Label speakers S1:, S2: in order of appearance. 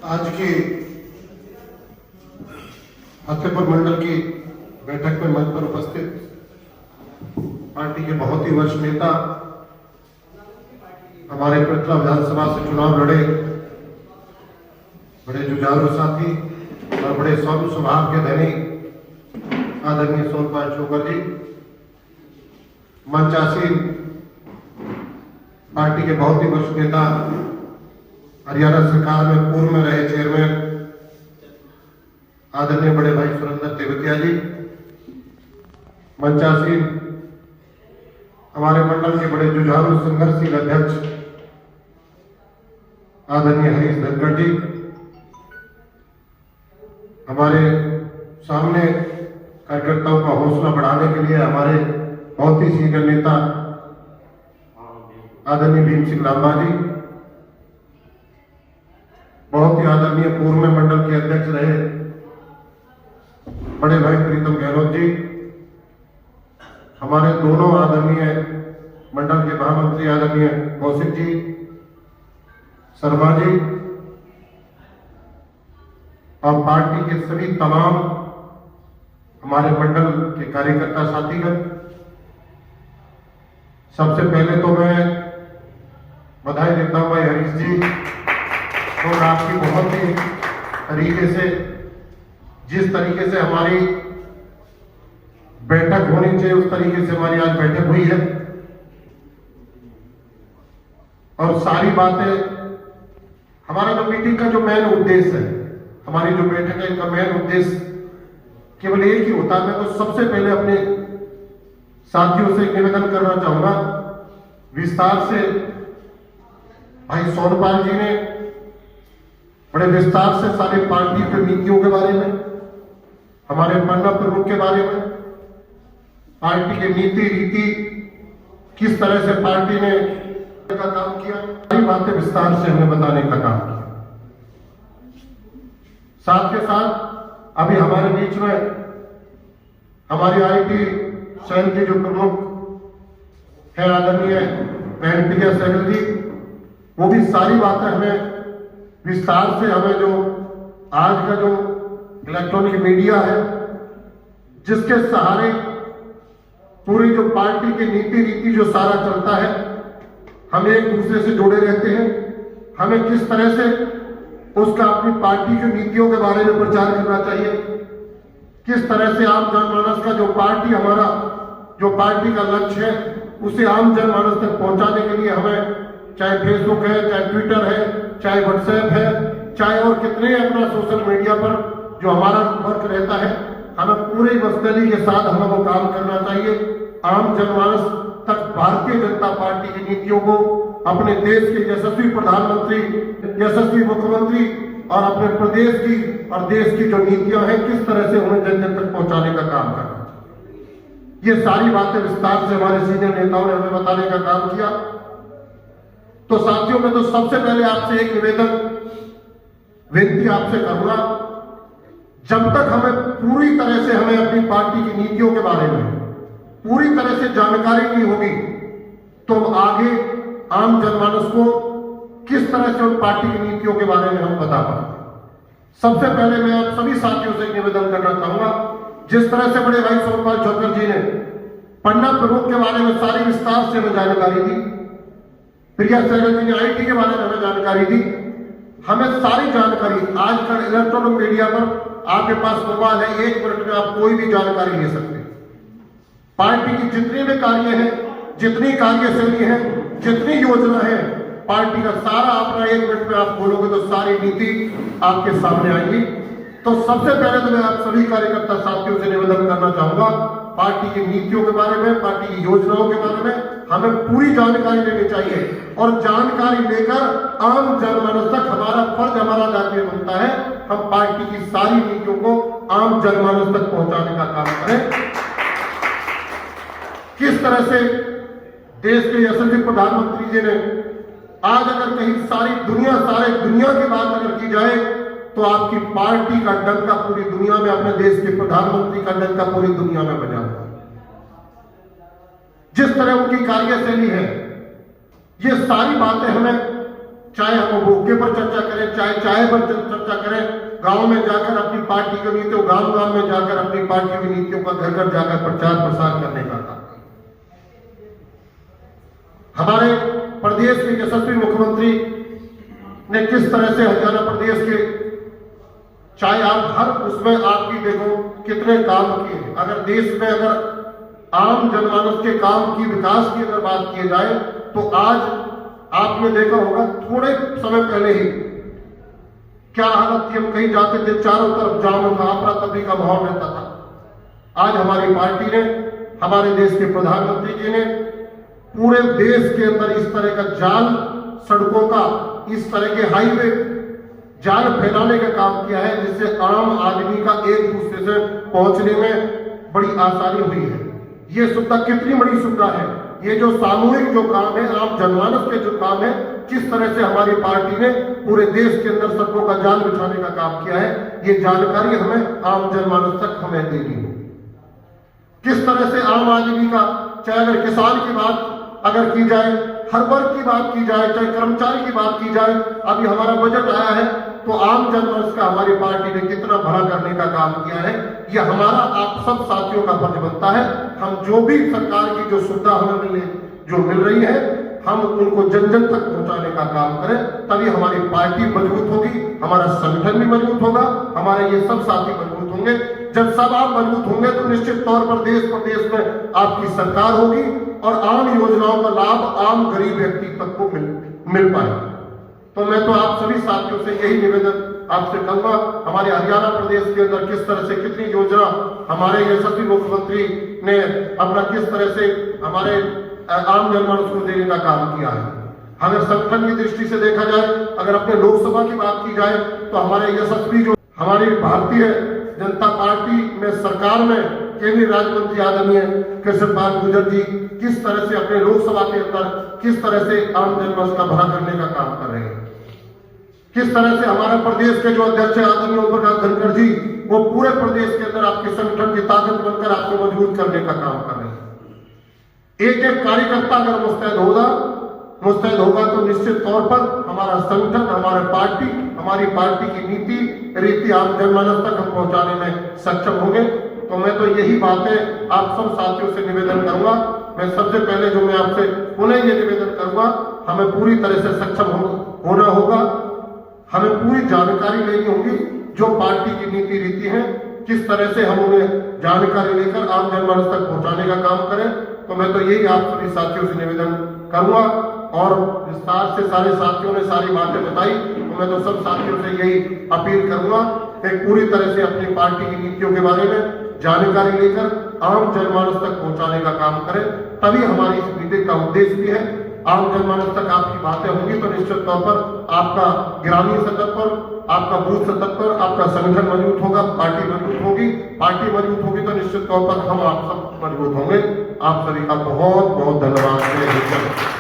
S1: आज की फतेहपुर मंडल की बैठक में मंच पर उपस्थित पार्टी के बहुत ही वरिष्ठ नेता, हमारे पटना विधानसभा से चुनाव लड़े बड़े जुझारू साथी और बड़े सौम्य स्वभाव के धनी आदरणीय सोनपाल छोकर जी, मंचासीन पार्टी के बहुत ही वरिष्ठ नेता, हरियाणा सरकार में पूर्व में रहे चेयरमैन आदरणीय बड़े भाई सुरेंद्र तेवतिया जी, मंचासीन हमारे मंडल के बड़े जुझारू संघर्षशील अध्यक्ष आदरणीय हरीश धनखड़ जी, हमारे सामने कार्यकर्ताओं का हौसला बढ़ाने के लिए हमारे बहुत ही सीनियर नेता आदरणीय भीम सिंह लांबा जी, बहुत ही आदरणीय पूर्व में मंडल के अध्यक्ष रहे बड़े भाई प्रीतम गहलोत जी, हमारे दोनों आदरणीय मंडल के महामंत्री आदरणीय कौशिक जी, शर्मा जी और पार्टी के सभी तमाम हमारे मंडल के कार्यकर्ता साथीगण। सबसे पहले तो मैं बधाई देता हूं भाई हरीश जी, और आपकी बहुत ही तरीके से जिस तरीके से हमारी बैठक होनी चाहिए उस तरीके से हमारी आज बैठक हुई है और सारी बातें, हमारा जो मीटिंग का जो मेन उद्देश्य है, हमारी जो बैठक है इनका मेन उद्देश्य केवल एक ही होता है। मैं तो सबसे पहले अपने साथियों से निवेदन करना चाहूंगा, विस्तार से भाई सोनपाल जी ने बड़े विस्तार से सारी पार्टी के नीतियों के बारे में, हमारे मंडल प्रमुख के बारे में, पार्टी की नीति रीति किस तरह से पार्टी ने का काम किया, सारी बातें विस्तार से हमें बताने का काम किया। साथ के साथ अभी हमारे बीच में हमारी आईटी सेल के जो प्रमुख है आदरणीय बहन प्रिया सहगल जी, वो भी सारी बातें हमें विस्तार से, हमें जो आज का जो इलेक्ट्रॉनिक मीडिया है जिसके सहारे पूरी जो पार्टी की नीति रीति जो सारा चलता है, हम एक दूसरे से जुड़े रहते हैं, हमें किस तरह से उसका अपनी पार्टी की नीतियों के बारे में प्रचार करना चाहिए, किस तरह से आम जनमानस का जो पार्टी हमारा जो पार्टी का लक्ष्य है उसे आम जनमानस तक पहुंचाने के लिए हमें चाहे फेसबुक है, चाहे ट्विटर है, चाहे व्हाट्सएप है, चाहे और कितने अपना सोशल मीडिया पर जो हमारा वर्क रहता है, हमें पूरी मस्तगी के साथ हमें वो काम करना चाहिए। आम जनमानस तक भारतीय जनता पार्टी की नीतियों को, अपने देश के यशस्वी प्रधानमंत्री, यशस्वी मुख्यमंत्री और अपने प्रदेश की और देश की जो नीतियां हैं किस तरह से उन्हें जन जन तक पहुंचाने का काम करना चाहिए। ये सारी बातें विस्तार से हमारे सीनियर नेताओं ने हमें बताने का काम किया। तो साथियों, मैं तो सबसे पहले आपसे एक निवेदन विनती आपसे करूंगा, जब तक हमें पूरी तरह से हमें अपनी पार्टी की नीतियों के बारे में पूरी तरह से जानकारी नहीं होगी तो आगे आम जनमानस को किस तरह से उन पार्टी की नीतियों के बारे में हम बता पाएंगे। सबसे पहले मैं आप सभी साथियों से निवेदन करना चाहूंगा, जिस तरह से बड़े भाई सोनपाल छोकर जी ने पन्ना प्रमुख के बारे में सारी विस्तार से हमें जानकारी दी, प्रिया सहगल जी ने आईटी के बारे में हमें जानकारी दी, हमें सारी जानकारी आजकल इलेक्ट्रॉनिक मीडिया पर आपके पास मोबाइल है, 1 मिनट में आप कोई भी जानकारी ले सकते हैं। पार्टी की जितने भी कार्य हैं, जितनी कार्यशैली है, जितनी योजना है, पार्टी का सारा अपना 1 मिनट में आप खोलोगे तो सारी नीति आपके सामने आएगी। तो सबसे पहले तो मैं आप सभी कार्यकर्ता साथियों से निवेदन करना चाहूंगा, पार्टी की नीतियों के बारे में, पार्टी की योजनाओं के बारे में हमें पूरी जानकारी लेनी चाहिए और जानकारी लेकर आम जनमानस तक हमारा फर्ज, हमारा दायित्व बनता है, हम पार्टी की सारी नीतियों को आम जनमानस तक पहुंचाने का काम करें। किस तरह से देश के यशस्वी प्रधानमंत्री जी ने आज अगर कहीं सारी दुनिया की बात अगर की जाए तो आपकी पार्टी का डंका पूरी दुनिया में, अपने देश के प्रधानमंत्री का डंका पूरी दुनिया में बजा हुआ है। जिस तरह उनकी कार्यशैली है, ये सारी बातें हमें चाहे हम भूखे पर चर्चा करें, चाहे चाय पर चर्चा करें, गांव में जाकर अपनी पार्टी की नीतियों, गांव गांव में जाकर अपनी पार्टी की नीतियों का घर घर जाकर प्रचार प्रसार करने का काम। हमारे प्रदेश के यशस्वी मुख्यमंत्री ने किस तरह से हरियाणा प्रदेश के, चाहे आप हर उसमें आपकी देखो कितने काम किए। अगर देश में अगर आम जनमानस के काम की, विकास की अगर बात की जाए तो आज आपने देखा होगा थोड़े समय पहले ही क्या हालत थी। हम कहीं जाते थे, चारों तरफ जाम था, अफरा तफरी का माहौल रहता था। आज हमारी पार्टी ने, हमारे देश के प्रधानमंत्री जी ने पूरे देश के अंदर इस तरह का जाल, सड़कों का इस तरह के हाईवे जाल फैलाने का काम किया है, जिससे आम आदमी का एक दूसरे से पहुंचने में बड़ी आसानी हुई है। ये सुविधा कितनी बड़ी सुविधा है। ये जो सामूहिक जो काम है, आम जनमानस के जो काम है, किस तरह से हमारी पार्टी ने पूरे देश के अंदर सड़कों का जाल बिछाने का काम किया है, ये जानकारी हमें आम जनमानस तक हमें देनी हो। किस तरह से आम आदमी का, चाहे अगर किसान की बात अगर की जाए, हर वर्ग की बात की जाए, चाहे कर्मचारी की बात की जाए, अभी हमारा बजट आया है तो आम जनमानस का हमारी पार्टी ने कितना भला करने का काम किया है। यह हमारा आप सब साथियों का फर्ज बनता है। हम जो भी सरकार की जो सुविधा हमें जो मिल रही है, हम उनको जन जन तक पहुंचाने का काम करें, तभी हमारी पार्टी मजबूत होगी, हमारा संगठन भी मजबूत होगा, हमारे ये सब साथी मजबूत होंगे। जब सब आप मजबूत होंगे तो निश्चित तौर पर देश प्रदेश में आपकी सरकार होगी और आम योजनाओं का लाभ आम गरीब व्यक्ति तक को मिल पाएगा। तो मैं तो आप सभी साथियों से यही निवेदन आपसे करूंगा, हमारे हरियाणा प्रदेश के अंदर किस तरह से कितनी योजना हमारे यशस्वी मुख्यमंत्री ने अपना किस तरह से हमारे आम जनमानस को देने का काम किया है। अगर संगठन की दृष्टि से देखा जाए, अगर अपने लोकसभा की बात की जाए तो हमारे यशस्वी जो हमारी भारतीय जनता पार्टी में सरकार में केंद्रीय राज्य मंत्री आदरणीय कृष्णपाल गुर्जर जी किस तरह से अपने लोकसभा के अंदर किस तरह से आम जनमानस का भला करने का काम कर रहे हैं। किस तरह से हमारे प्रदेश के जो अध्यक्ष आदरणीय ओम प्रकाश धनखड़ जी, वो पूरे प्रदेश के अंदर आपके संगठन की ताकत बनकर आपको मजबूत करने का काम कर रहे हैं। एक एक कार्यकर्ता अगर मुस्तैद होगा तो निश्चित तौर पर हमारा संगठन, हमारी पार्टी की नीति रीति आम जनमानस तक हम पहुंचाने में सक्षम होंगे। तो मैं तो यही बातें आप सब साथियों से निवेदन करूंगा। मैं सबसे पहले जो मैं आपसे पुनः ये निवेदन करूंगा, हमें पूरी तरह से सक्षम होना होगा, हमें पूरी जानकारी लेनी होगी जो पार्टी की नीति रीति है, किस तरह से हम उन्हें जानकारी लेकर आम जनमानस तक पहुंचाने का काम करें। तो मैं तो यही आप सभी साथियों से निवेदन करूंगा और विस्तार से सारे साथियों ने सारी बातें बताई, तो मैं तो सब साथियों से यही अपील करूंगा कि पूरी तरह से अपनी पार्टी की नीतियों के बारे में जानकारी लेकर आम जनमानस तक पहुंचाने का काम करें। तभी हमारी इस मीटिंग का उद्देश्य भी है। आम जनमानस तक आपकी बातें होंगी तो निश्चित तौर पर आपका ग्रामीण सतह पर, आपका बूथ सतह पर आपका संगठन मजबूत होगा, पार्टी मजबूत होगी तो निश्चित तौर पर हम आप सब मजबूत होंगे। आप सभी का बहुत बहुत धन्यवाद।